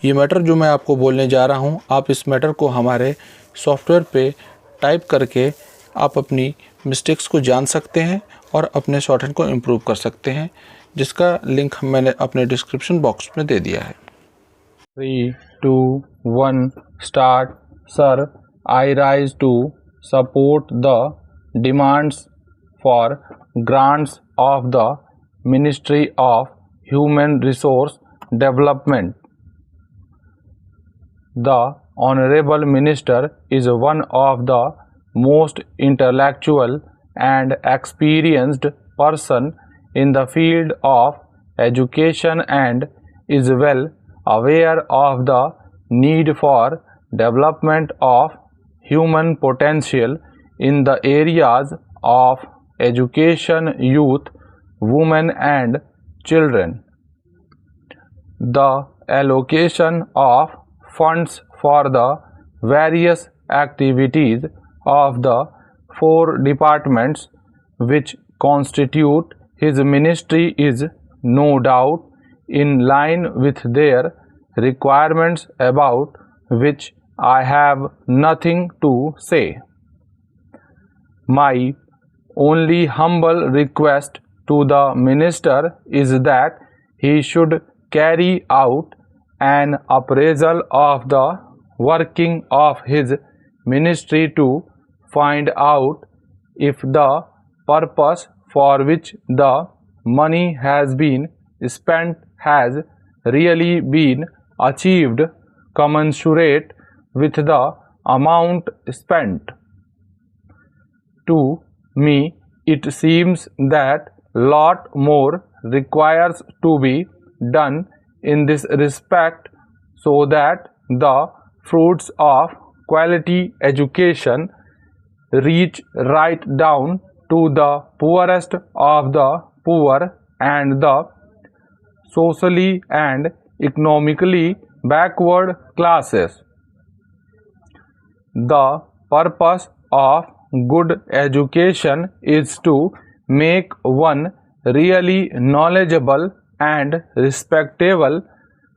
ये मैटर जो मैं आपको बोलने जा रहा हूँ, आप इस मैटर को हमारे सॉफ्टवेयर पे टाइप करके आप अपनी मिस्टेक्स को जान सकते हैं और अपने शॉर्टहैंड को इम्प्रूव कर सकते हैं, जिसका लिंक मैंने अपने डिस्क्रिप्शन बॉक्स में दे दिया है। 3, 2, 1 start. Sir, I rise to support the demands for grants of the Ministry of Human Resource Development. The Honorable Minister is one of the most intellectual and experienced person in the field of education and is well aware of the need for development of human potential in the areas of education, youth, women and children. The allocation of funds for the various activities of the 4 departments which constitute his ministry is no doubt in line with their requirements, about which I have nothing to say. My only humble request to the minister is that he should carry out an appraisal of the working of his ministry to find out if the purpose for which the money has been spent has really been achieved commensurate with the amount spent. To me, it seems that lot more requires to be done in this respect, so that the fruits of quality education reach right down to the poorest of the poor and the socially and economically backward classes. The purpose of good education is to make one really knowledgeable and respectable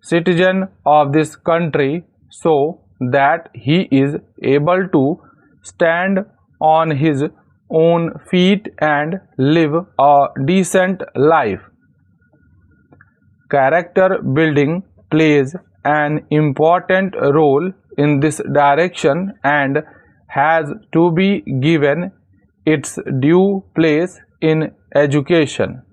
citizen of this country, so that he is able to stand on his own feet and live a decent life. Character building plays an important role in this direction and has to be given its due place in education.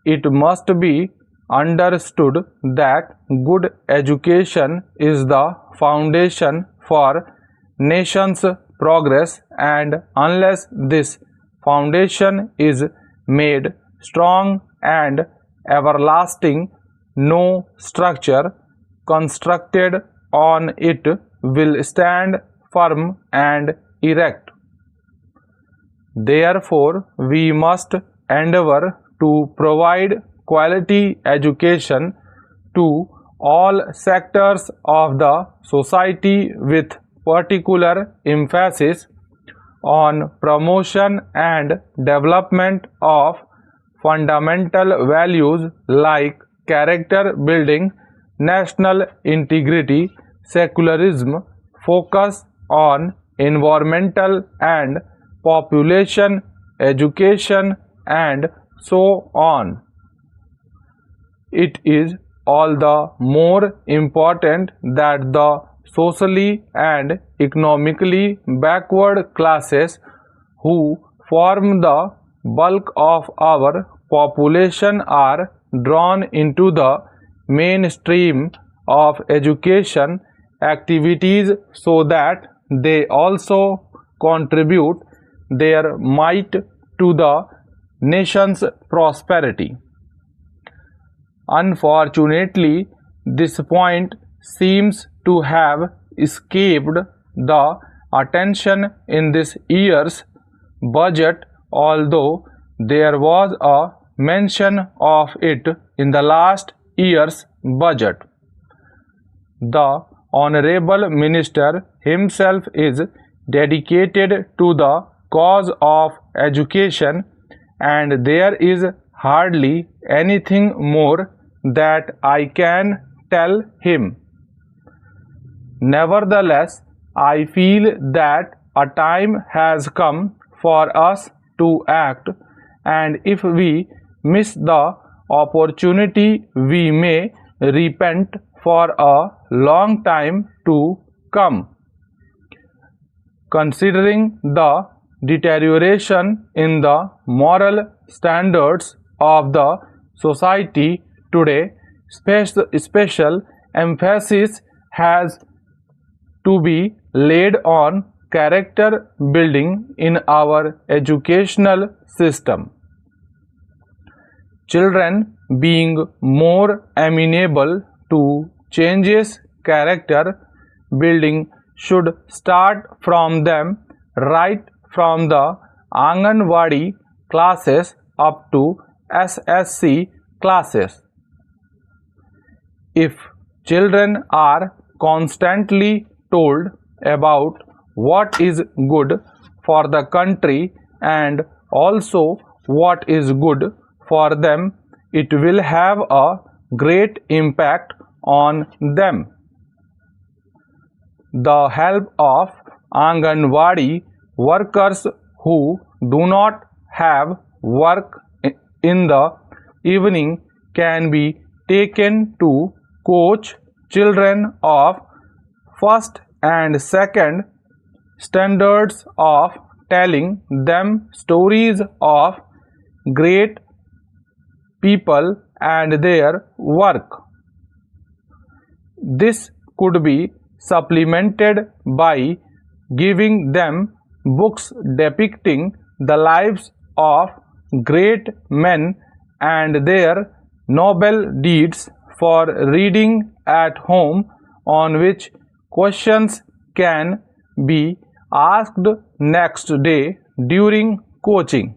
It must be understood that good education is the foundation for nation's progress, and unless this foundation is made strong and everlasting, no structure constructed on it will stand firm and erect. Therefore, we must endeavor to provide quality education to all sectors of the society, with particular emphasis on promotion and development of fundamental values like character building, national integrity, secularism, focus on environmental and population education, and so on. It is all the more important that the socially and economically backward classes, who form the bulk of our population, are drawn into the mainstream of education activities, so that they also contribute their mite to the nation's prosperity. Unfortunately, this point seems to have escaped the attention in this year's budget, although there was a mention of it in the last year's budget. The Honorable Minister himself is dedicated to the cause of education, and there is hardly anything more that I can tell him. Nevertheless, I feel that a time has come for us to act, and if we miss the opportunity, we may repent for a long time to come. Considering the deterioration in the moral standards of the society today, special emphasis has to be laid on character building in our educational system. Children, being more amenable to changes, character building should start from them right from the Anganwadi classes up to SSC classes. If children are constantly told about what is good for the country and also what is good for them, it will have a great impact on them. The help of Anganwadi workers who do not have work in the evening can be taken to coach children of first and second standards of telling them stories of great people and their work. This could be supplemented by giving them books depicting the lives of great men and their noble deeds for reading at home, on which questions can be asked next day during coaching.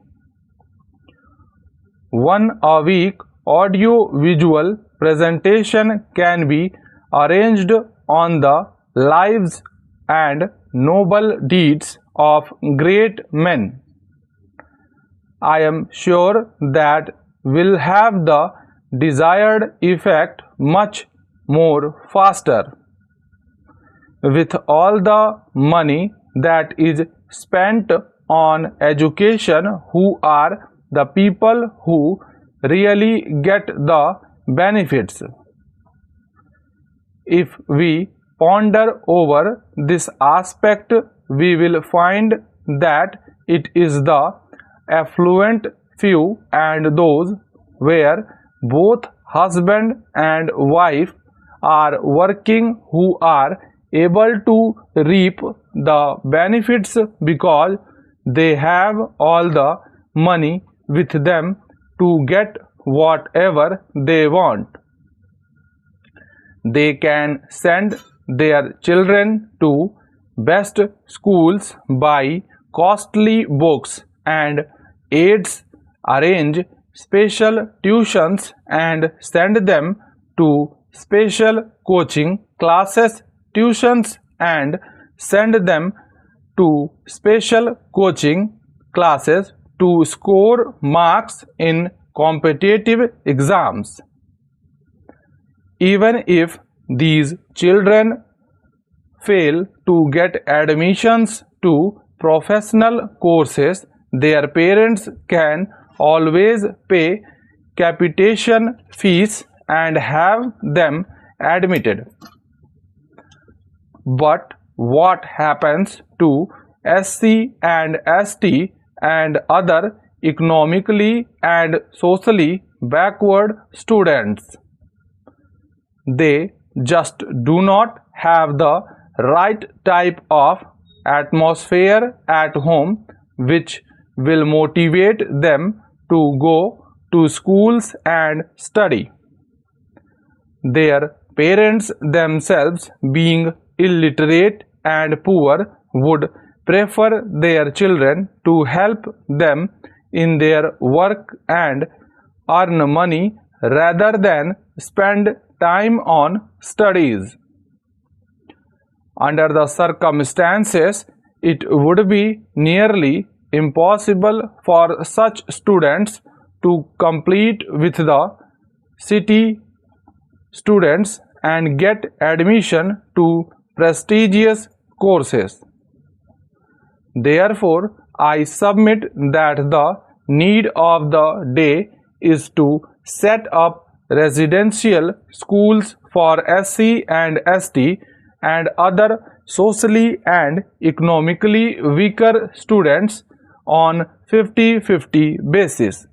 One a week audio-visual presentation can be arranged on the lives and noble deeds of great men. I am sure that will have the desired effect much more faster. With all the money that is spent on education, who are the people who really get the benefits? If we ponder over this aspect, we will find that it is the affluent few and those where both husband and wife are working who are able to reap the benefits because they have all the money with them to get whatever they want. They can send their children to best schools, buy costly books and aids, arrange special tuitions and send them to special coaching classes, tuitions and send them to special coaching classes to score marks in competitive exams. Even if these children fail to get admissions to professional courses, their parents can always pay capitation fees and have them admitted. But what happens to SC and ST and other economically and socially backward students? They just do not have the right type of atmosphere at home which will motivate them to go to schools and study. Their parents themselves, being illiterate and poor, would prefer their children to help them in their work and earn money rather than spend time on studies. Under the circumstances, it would be nearly impossible for such students to compete with the city students and get admission to prestigious courses. Therefore, I submit that the need of the day is to set up residential schools for SC and ST and other socially and economically weaker students on 50-50 basis.